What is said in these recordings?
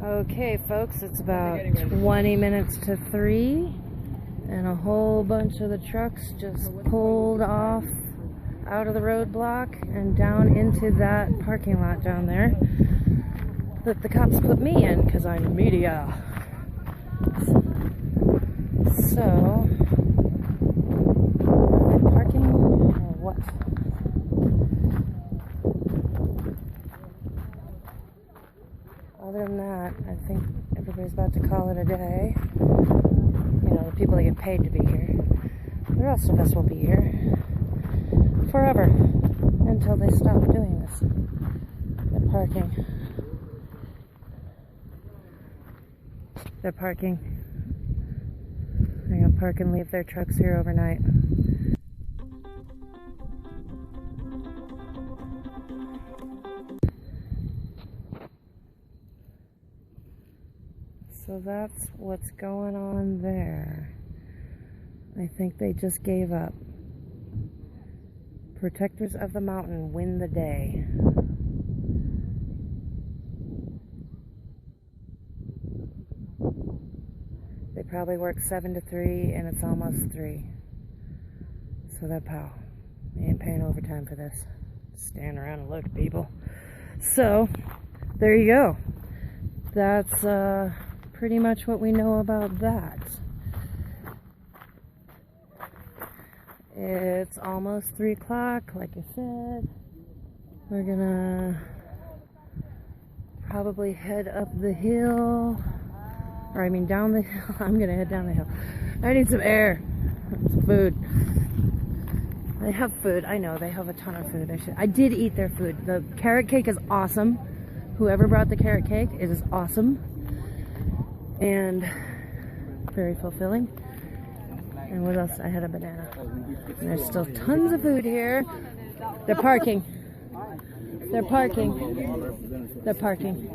Okay, folks, it's about 20 minutes to 3, and a whole bunch of the trucks just pulled off out of the roadblock and down into that parking lot down there that the cops put me in because I'm media. So, are they parking or what? Other than that, I think everybody's about to call it a day. You know, the people that get paid to be here. The rest of us will be here forever until they stop doing this. They're parking. They're parking. They're gonna park and leave their trucks here overnight. So that's what's going on there. I think they just gave up. Protectors of the mountain win the day. They probably work 7 to 3 and it's almost 3. So they're pow. They ain't paying overtime for this. Stand around and look at people. So, there you go. That's pretty much what we know about that. It's almost 3 o'clock, like I said. We're gonna probably head up the hill. Or I mean down the hill. I'm gonna head down the hill. I need some air. Some food. They have food. I know, they have a ton of food. I did eat their food. The carrot cake is awesome. Whoever brought the carrot cake, it is awesome. And very fulfilling. And what else? I had a banana. And there's still tons of food here. They're parking. They're parking. They're parking.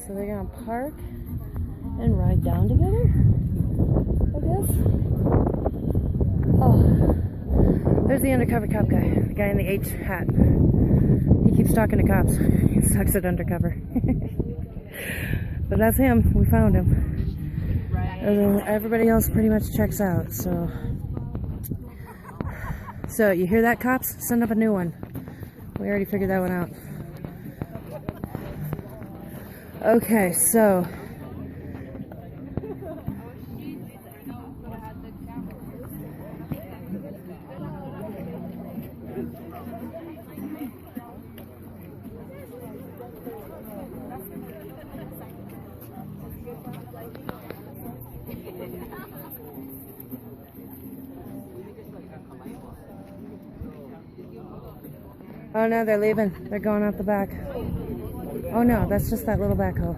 So they're gonna park and ride down together, I guess. Oh. There's the undercover cop guy, the guy in the H hat. He keeps talking to cops. He sucks at undercover. But that's him. We found him. Everybody else pretty much checks out. So you hear that, cops? Send up a new one. We already figured that one out. Okay, so oh no, they're leaving. They're going out the back. Oh no, that's just that little backhoe.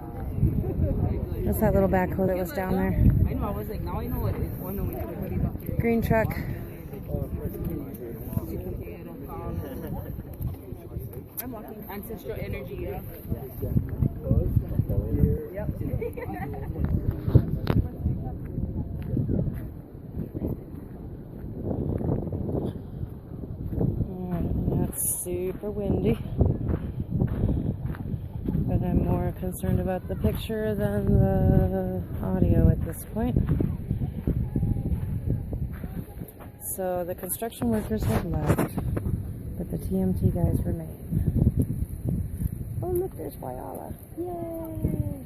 That's that little backhoe that was down there. I know, I was like, now I know what it is. Oh no, everybody's up here. Green truck. I'm walking ancestral energy, yeah. Yep. That's super windy. But I'm more concerned about the picture than the audio at this point. So the construction workers have left, but the TMT guys remain. Oh look, there's Wyola. Yay!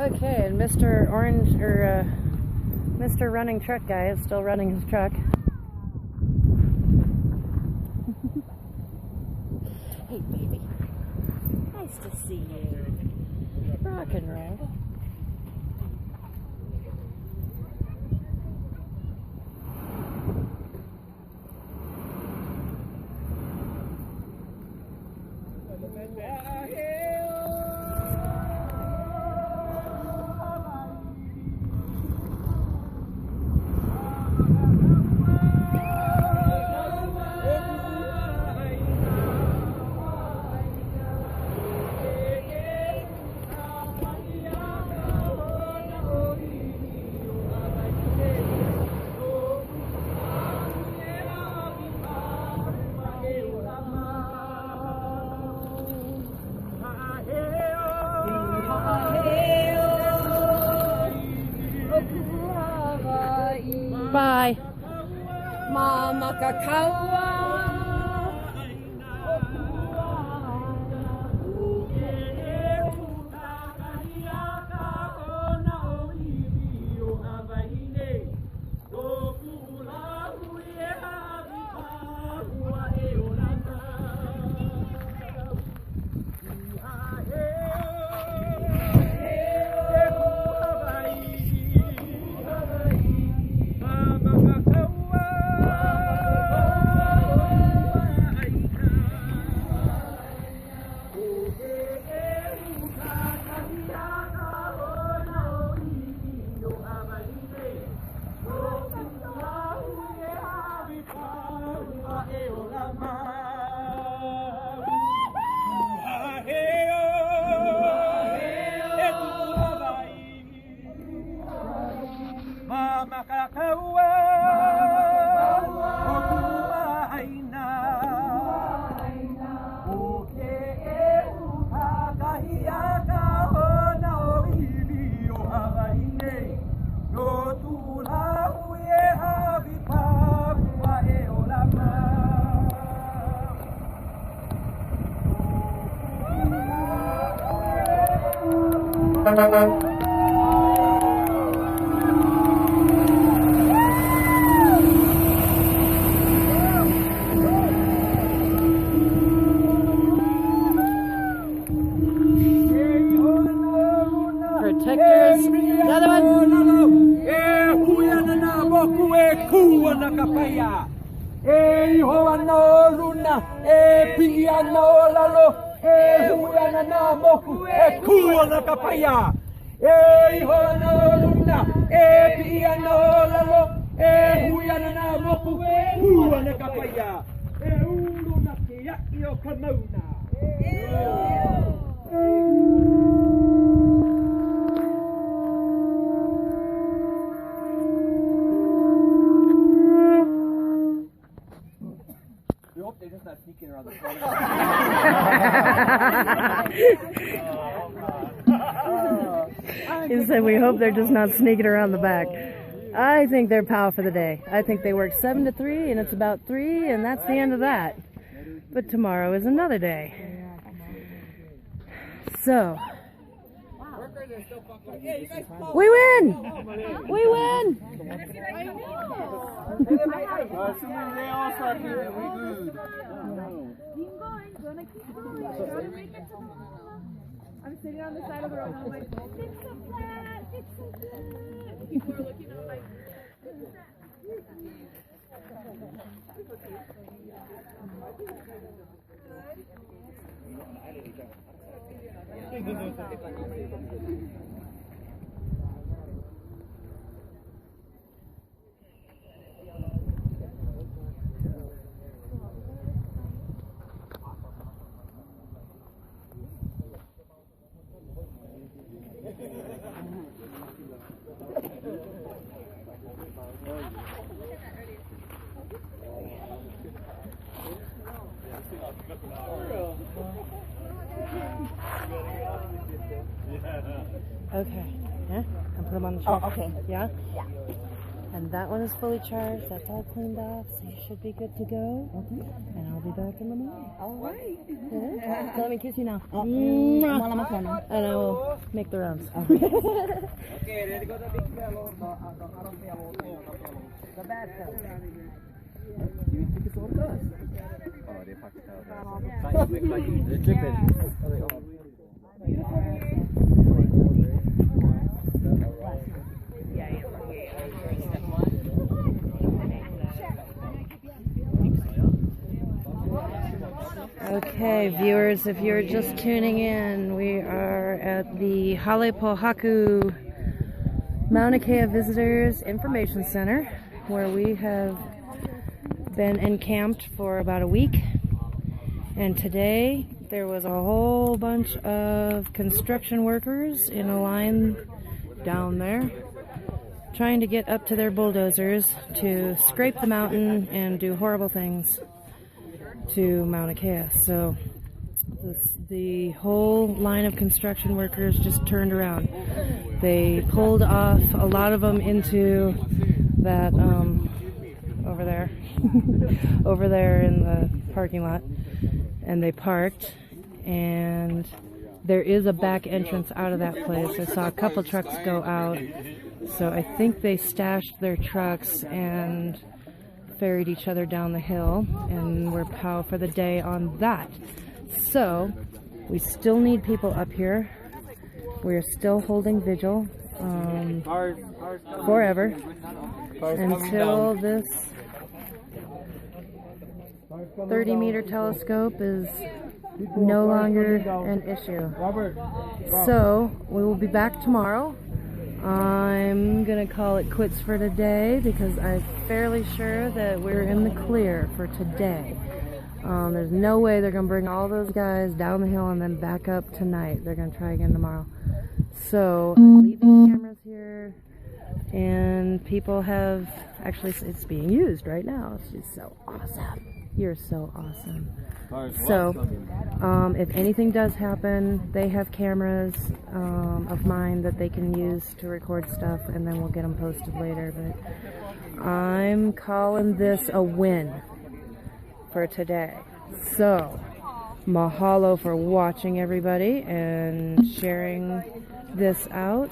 Okay, and Mr. Orange, or Mr. Running Truck guy is still running his truck. Hey baby, nice to see you. Rock and roll. Bye. Mauna Kea. Protectors. Another one. We hope they're just not sneaking around the corner. He said, we hope they're just not sneaking around the back. I think they're pow for the day. I think they work 7 to 3, and it's about 3, and that's the end of that. But tomorrow is another day. So, we win! We win! Assuming they all start here, we good. I'm sitting on the side of the road and I'm like, fix a flat, fix a flat. People are looking at like, Okay. Yeah? I'll put them on the charger. Oh, okay. Yeah? Yeah. And that one is fully charged. That's all cleaned off, so you should be good to go. And I'll be back in the morning. All right. Yeah? So let me kiss you now. Mm-hmm. And I will make the rounds. Okay, ready to go to the big fellow. The bad fellow. You think it's all done? Oh, they packed it out. They're dripping. Okay, viewers, if you're just tuning in, we are at the Halepohaku Mauna Kea Visitors Information Center, where we have been encamped for about a week. And today there was a whole bunch of construction workers in a line down there trying to get up to their bulldozers to scrape the mountain and do horrible things to Mauna Kea. So the whole line of construction workers just turned around. They pulled off a lot of them into that over there, over there in the parking lot, and they parked, and there is a back entrance out of that place. I saw a couple trucks go out, so I think they stashed their trucks and ferried each other down the hill, and we're POW for the day on that. So we still need people up here. We are still holding vigil forever until this 30-meter telescope is no longer an issue. So we will be back tomorrow. I'm gonna call it quits for today because I'm fairly sure that we're in the clear for today. There's no way they're gonna bring all those guys down the hill and then back up tonight. They're gonna try again tomorrow. So I'm leaving cameras here, and people have actually, it's being used right now. She's so awesome. You're so awesome. So if anything does happen, they have cameras of mine that they can use to record stuff, and then we'll get them posted later. But I'm calling this a win for today. So mahalo for watching, everybody, and sharing this out.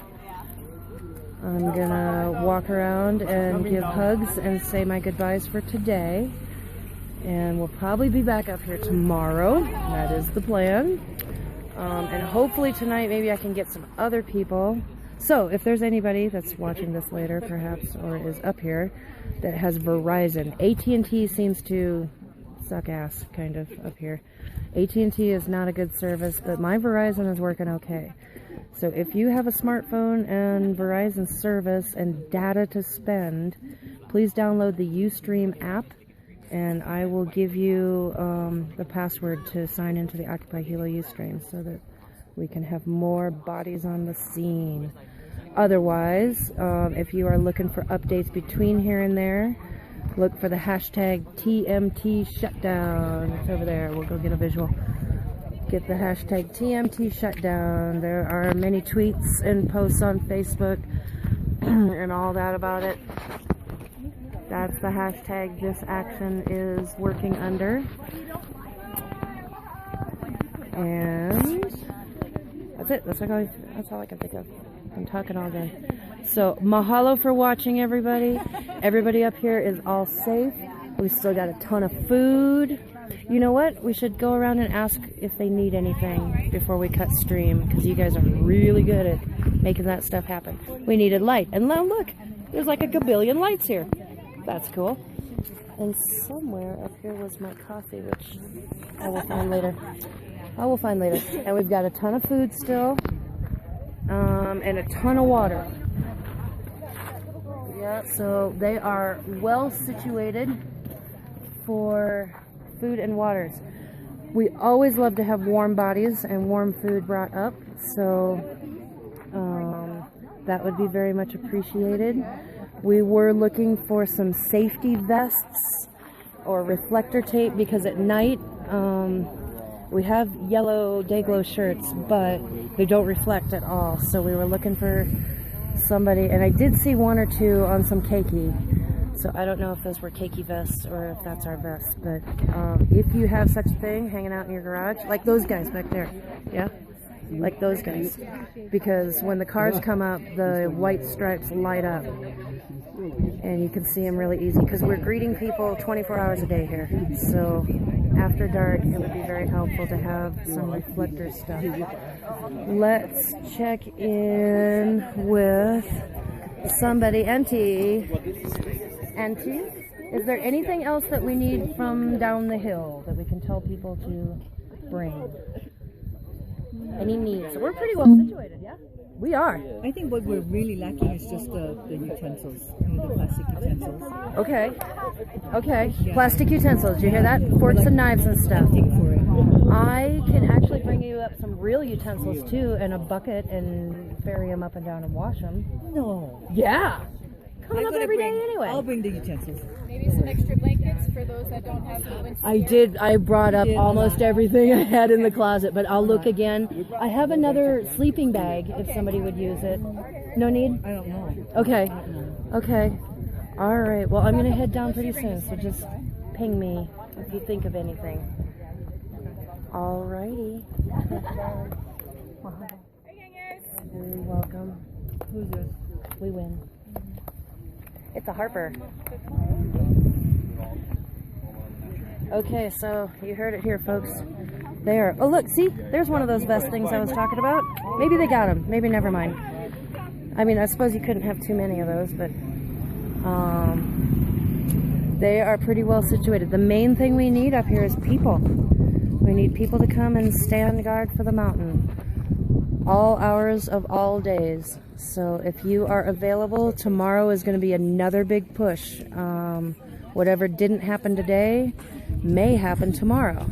I'm gonna walk around and give hugs and say my goodbyes for today, and we'll probably be back up here tomorrow. That is the plan. And hopefully tonight maybe I can get some other people. So if there's anybody that's watching this later perhaps, or is up here, that has Verizon, AT&T seems to suck ass kind of up here. AT&T is not a good service, but my Verizon is working okay. So if you have a smartphone and Verizon service and data to spend, please download the Ustream app, and I will give you the password to sign into the Occupy Hilo Ustream so that we can have more bodies on the scene. Otherwise, if you are looking for updates between here and there, look for the hashtag TMT shutdown. It's over there. We'll go get a visual. Get the hashtag TMT shutdown. There are many tweets and posts on Facebook and all that about it. That's the hashtag this action is working under. And that's it. That's all I can think of. I'm talking all day. So mahalo for watching, everybody. Everybody up here is all safe. We still got a ton of food. You know what? We should go around and ask if they need anything before we cut stream, because you guys are really good at making that stuff happen. We needed light. And now look, there's like a gabillion lights here. That's cool. And somewhere up here was my coffee, which I will find later. I will find later. And we've got a ton of food still, and a ton of water. Yeah, so they are well situated for food and waters. We always love to have warm bodies and warm food brought up, so that would be very much appreciated. We were looking for some safety vests or reflector tape, because at night we have yellow day glow shirts, but they don't reflect at all. So we were looking for somebody, and I did see one or two on some keiki. So I don't know if those were keiki vests or if that's our vest, but if you have such a thing hanging out in your garage, like those guys back there, yeah? Like those guys. Because when the cars come up, the white stripes light up. And you can see them really easy, because we're greeting people 24 hours a day here. So after dark, it would be very helpful to have some reflector stuff. Let's check in with somebody. Auntie, is there anything else that we need from down the hill that we can tell people to bring? Any needs? So we're pretty well situated, yeah? We are. I think what we're really lacking is just the utensils, the plastic utensils. Okay. Okay. Yeah. Plastic utensils. Did you hear that? Forks and knives and stuff. I can actually bring you up some real utensils too, and a bucket, and ferry them up and down and wash them. No. Yeah. Coming up every day anyway. I'll bring the utensils. Maybe some extra blankets for those that don't have the winter. I did. I brought up almost everything I had in the closet, but I'll look again. I have another sleeping bag if somebody would use it. No need? I don't know. Okay. Okay. Alright, well, I'm going to head down pretty soon, so just ping me if you think of anything. Alrighty. You're welcome. Who's this? We win. It's a Harper. Okay, so you heard it here, folks. There. Oh, look, see? There's one of those vest things I was talking about. Maybe they got them. Maybe never mind. I mean, I suppose you couldn't have too many of those, but they are pretty well situated. The main thing we need up here is people. We need people to come and stand guard for the mountain. All hours of all days. So if you are available, tomorrow is going to be another big push. Whatever didn't happen today may happen tomorrow.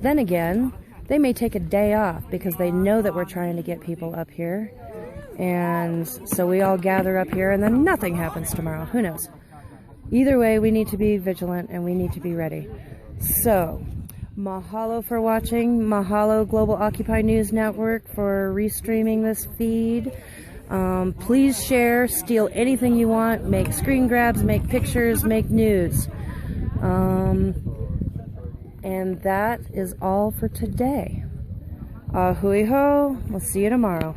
Then again, they may take a day off because they know that we're trying to get people up here. And so we all gather up here and then nothing happens tomorrow. Who knows? Either way, we need to be vigilant and we need to be ready. So, mahalo for watching. Mahalo Global Occupy News Network for restreaming this feed. Please share, steal anything you want, make screen grabs, make pictures, make news. And that is all for today. Ahui ho. We'll see you tomorrow.